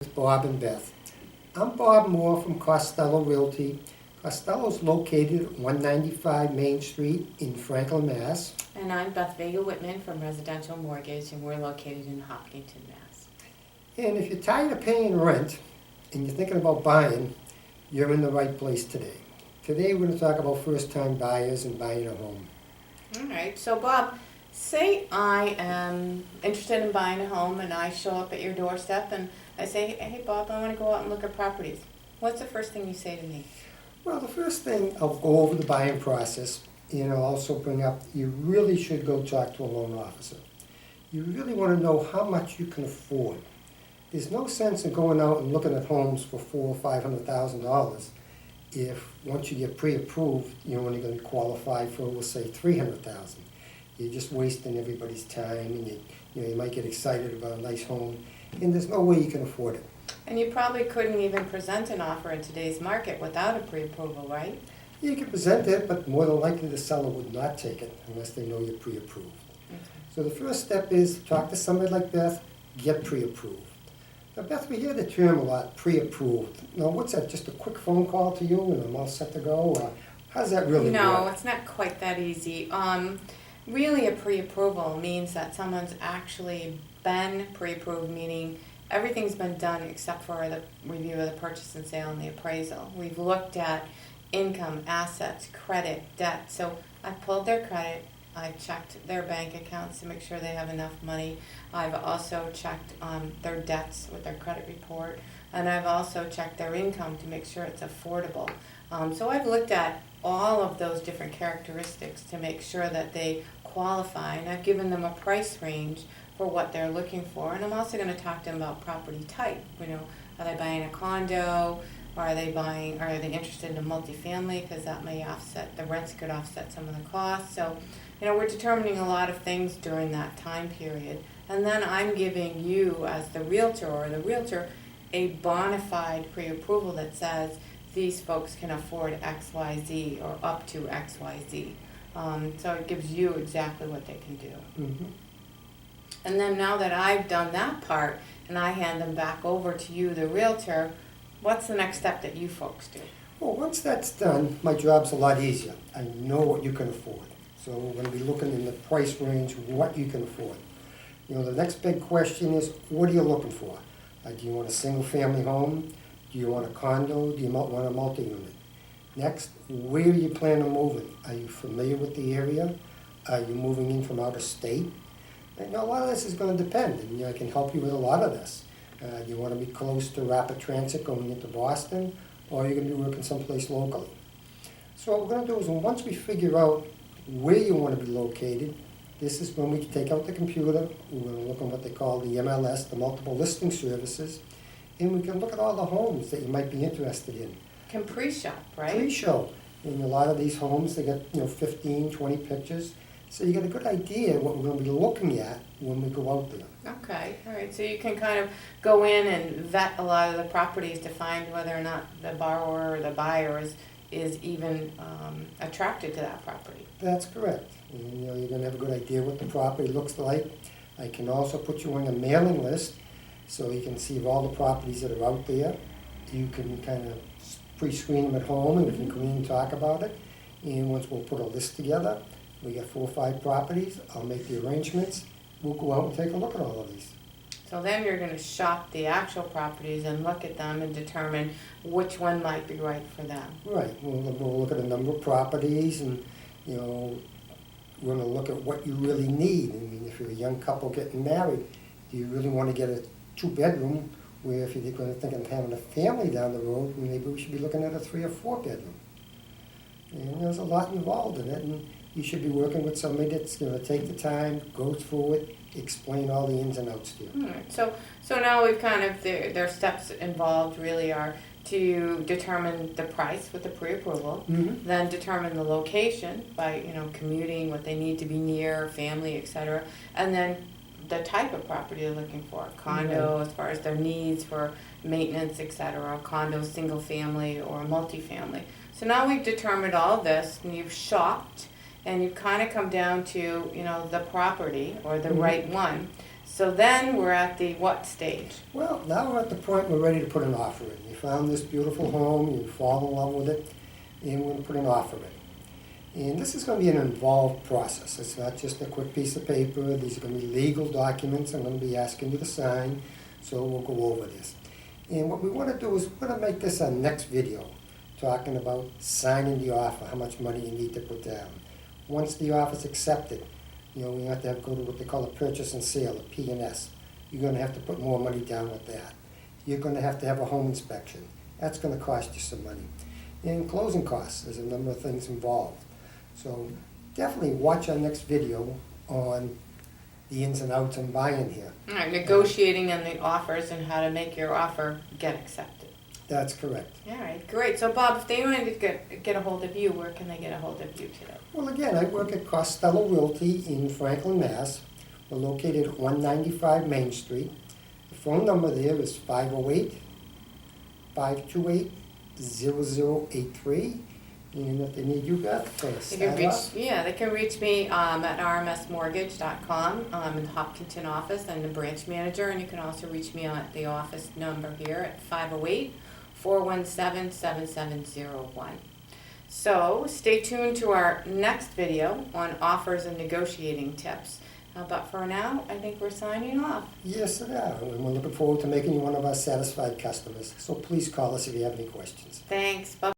It's Bob and Beth. I'm Bob Moore from Costello Realty. Costello's located at 195 Main Street in Franklin, Mass. And I'm Beth Vega Whitman from Residential Mortgage, and we're located in Hopkinton, Mass. And if you're tired of paying rent and you're thinking about buying, you're in the right place today. Today we're going to talk about first-time buyers and buying a home. All right, so Bob, say I am interested in buying a home and I show up at your doorstep and I say, hey Bob, I want to go out and look at properties. What's the first thing you say to me? Well, the first thing, I'll go over the buying process, and I'll also bring up, you really should go talk to a loan officer. You really want to know how much you can afford. There's no sense in going out and looking at homes for $400,000 or $500,000 if once you get pre-approved, you're only going to qualify for, we'll say, $300,000. You're just wasting everybody's time, and you might get excited about a nice home, and there's no way you can afford it. And you probably couldn't even present an offer in today's market without a pre-approval, right? You can present it, but more than likely the seller would not take it unless they know you're pre-approved. Okay. So the first step is talk to somebody like Beth, get pre-approved. Now Beth, we hear the term a lot, pre-approved. Now what's that, just a quick phone call to you and I'm all set to go? Or how does that really No, work? it's not quite that easy. Really a pre-approval means that someone's actually been pre-approved, meaning everything's been done except for the review of the purchase and sale and the appraisal. We've looked at income, assets, credit, debt. So I've pulled their credit, I've checked their bank accounts to make sure they have enough money. I've also checked their debts with their credit report, and I've also checked their income to make sure it's affordable. So I've looked at all of those different characteristics to make sure that they qualify, and I've given them a price range for what they're looking for. And I'm also going to talk to them about property type. Are they buying a condo? Or are they interested in a multifamily? Because that may offset, the rents could offset some of the costs. So, we're determining a lot of things during that time period. And then I'm giving you, as the realtor, a bona fide pre-approval that says these folks can afford X, Y, Z, or up to X, Y, Z. So it gives you exactly what they can do. Mm-hmm. And then now that I've done that part and I hand them back over to you, the realtor, what's the next step that you folks do? Well, once that's done, my job's a lot easier. I know what you can afford. So we're going to be looking in the price range, what you can afford. The next big question is, what are you looking for? Do you want a single-family home? Do you want a condo? Do you want a multi-unit? Next, where do you plan on moving? Are you familiar with the area? Are you moving in from out of state? A lot of this is going to depend, and I can help you with a lot of this. Do you want to be close to rapid transit going into Boston, or are you going to be working someplace locally? So what we're going to do is, once we figure out where you want to be located, this is when we take out the computer, we're going to look on what they call the MLS, the multiple listing services, and we can look at all the homes that you might be interested in. Can pre-shop, right? Pre-show. In a lot of these homes, they get 15, 20 pictures. So you get a good idea what we're going to be looking at when we go out there. Okay, all right. So you can kind of go in and vet a lot of the properties to find whether or not the borrower or the buyer is even attracted to that property. That's correct. And, you're going to have a good idea what the property looks like. I can also put you on a mailing list so you can see all the properties that are out there. You can kind of pre-screen them at home and we can come in and talk about it. And once we'll put a list together, we got 4 or 5 properties, I'll make the arrangements, we'll go out and take a look at all of these. So then you're going to shop the actual properties and look at them and determine which one might be right for them. Right, we'll look at a number of properties and, we're going to look at what you really need. I mean, if you're a young couple getting married, do you really want to get a 2-bedroom, where if you're going to think of having a family down the road, maybe we should be looking at a 3 or 4-bedroom. And there's a lot involved in it, and you should be working with somebody that's going to take the time, go through it, explain all the ins and outs to you. All right. So now we've kind of, their steps involved really are to determine the price with the pre-approval, then determine the location by, commuting, what they need to be near, family, etc., and then the type of property they're looking for, condo as far as their needs for maintenance, etc., condo, single family, or multifamily. So now we've determined all this, and you've shopped, and you've kind of come down to, the property or the right one. So then we're at the what stage? Well, now we're at the point we're ready to put an offer in. You found this beautiful home, you fall in love with it, and we're gonna put an offer in. And this is gonna be an involved process. It's not just a quick piece of paper. These are gonna be legal documents I'm gonna be asking you to sign, so we'll go over this. And what we wanna do is we're gonna make this our next video, talking about signing the offer, how much money you need to put down. Once the offer's accepted, we have to go to what they call a purchase and sale, a P&S. You're gonna have to put more money down with that. You're gonna have to have a home inspection. That's gonna cost you some money. And closing costs, there's a number of things involved. So definitely watch our next video on the ins and outs and buying here. All right, negotiating on the offers and how to make your offer get accepted. That's correct. All right, great. So Bob, if they wanted to get a hold of you, where can they get a hold of you today? Well, again, I work at Costello Realty in Franklin, Mass. We're located at 195 Main Street. The phone number there is 508-528-0083. And if they need you, Beth, They can start reach, off. they can reach me at rmsmortgage.com in the Hopkinton office. I'm the branch manager, and you can also reach me at the office number here at 508-417-7701. So stay tuned to our next video on offers and negotiating tips. But for now, I think we're signing off. Yes, they are. And we're looking forward to making you one of our satisfied customers. So please call us if you have any questions. Thanks. Bye.